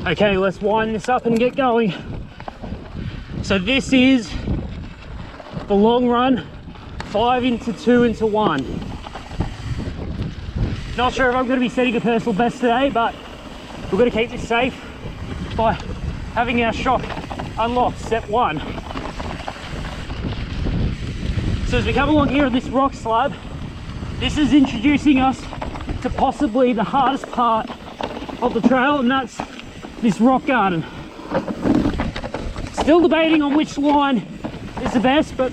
Okay, let's wind this up and get going. So this is the long run, 5 into 2 into 1. Not sure if I'm going to be setting a personal best today, but we're going to keep this safe by having our shock unlocked, step 1. So as we come along here on this rock slab, this is introducing us to possibly the hardest part of the trail, and that's this rock garden. Still debating on which line is the best, but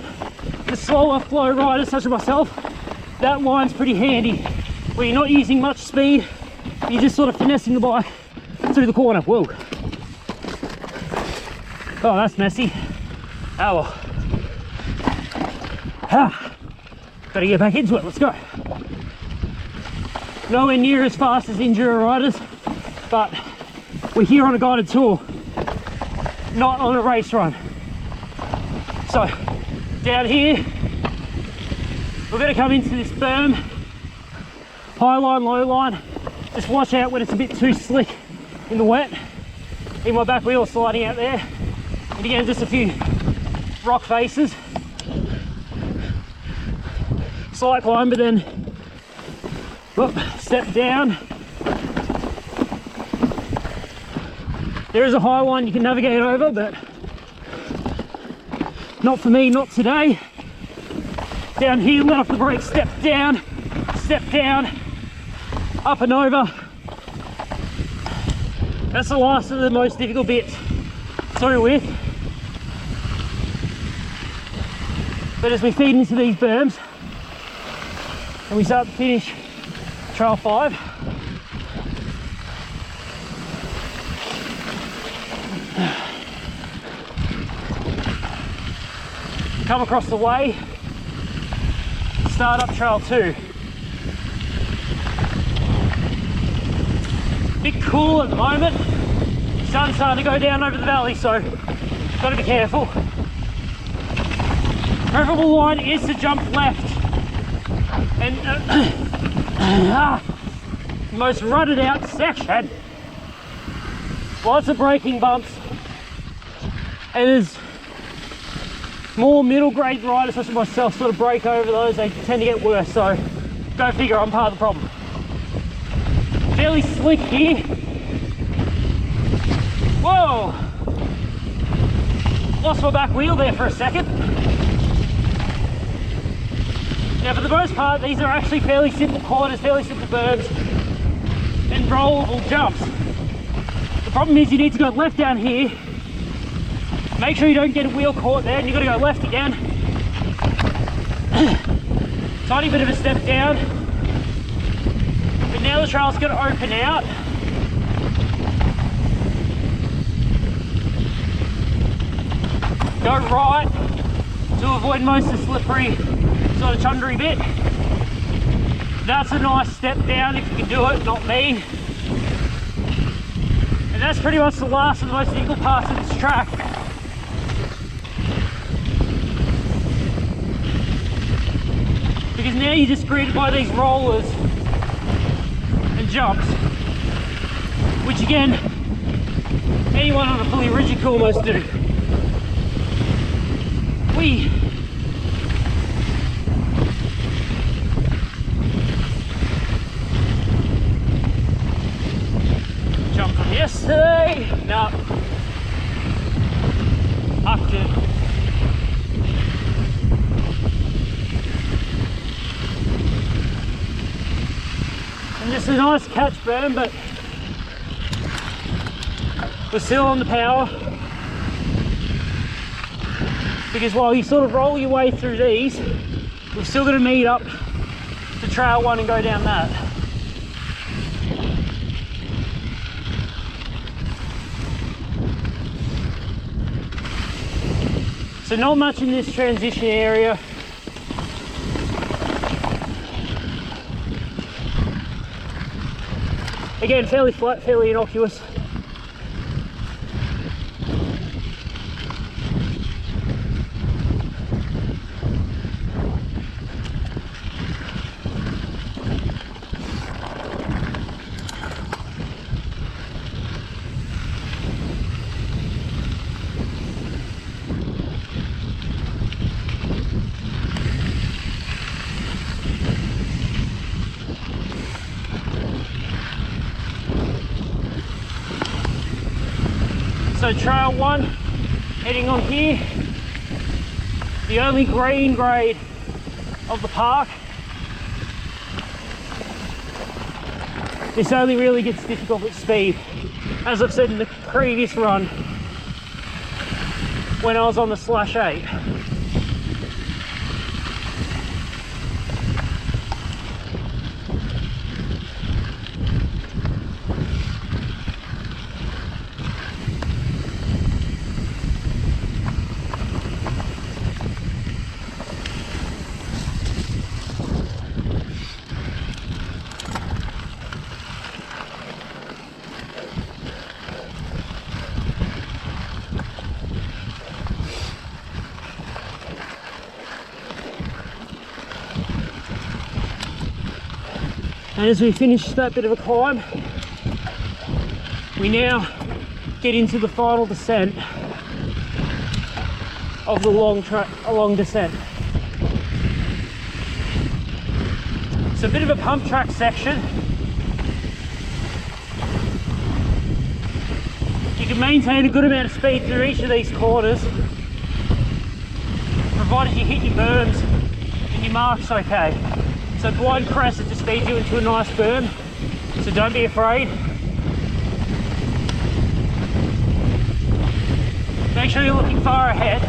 the slower flow riders such as myself, that line's pretty handy where you're not using much speed, you're just sort of finessing the bike through the corner. Whoa. Oh, that's messy. Oh well. Gotta get back into it, let's go. Nowhere near as fast as Girra riders, but we're here on a guided tour, not on a race run. So down here, we're going to come into this berm, high line, low line. Just watch out when it's a bit too slick in the wet. In my back wheel sliding out there. And again, just a few rock faces. Slight climb, but then whoop, step down. There is a high one you can navigate over, but not for me, not today. Down here, let off the brake, step down, up and over. That's the last of the most difficult bits through with. But as we feed into these berms and we start to finish trail 5, come across the way, start up trail 2. Bit cool at the moment, sun's starting to go down over the valley, so got to be careful. Preferable line is to jump left, and most rutted out section, lots of braking bumps, and there's more middle grade riders such as myself sort of break over those, they tend to get worse, so go figure, I'm part of the problem. Fairly slick here. Whoa! Lost my back wheel there for a second. Now for the most part, these are actually fairly simple corners, fairly simple berms and rollable jumps. The problem is you need to go left down here. Make sure you don't get a wheel caught there, and you've got to go left again. Tiny bit of a step down. But now the trail's going to open out. Go right to avoid most of the slippery sort of chundery bit. That's a nice step down if you can do it, not me. And that's pretty much the last of the most difficult parts of this track. Because now you're just greeted by these rollers and jumps, which again, anyone on a fully rigid could almost do. Whee! Jump from yesterday. No. Hucked it. And just a nice catch berm, but we're still on the power. Because while you sort of roll your way through these, we're still going to meet up to trail 1 and go down that. So not much in this transition area. Again, fairly flat, fairly innocuous. So trail 1, heading on here, the only green grade of the park. This only really gets difficult at speed. As I've said in the previous run, when I was on the /8. And as we finish that bit of a climb, we now get into the final descent of the long descent. It's a bit of a pump track section. You can maintain a good amount of speed through each of these corners, provided you hit your berms and your marks okay. So blind crest, it just feeds you into a nice berm, so don't be afraid. Make sure you're looking far ahead.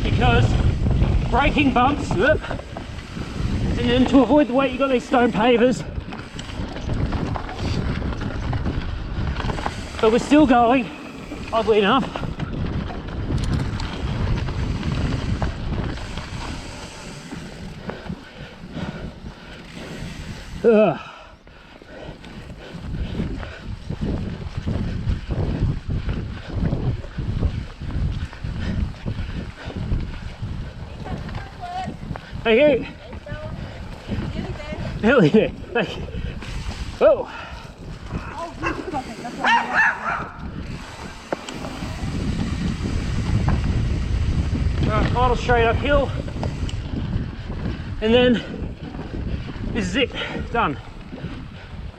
Because braking bumps, and then to avoid the weight, you've got these stone pavers. But we're still going, oddly enough. Ugh. Thank you. Nearly there. Thank you. Oh. Alright, final straight uphill. And then this is it, done.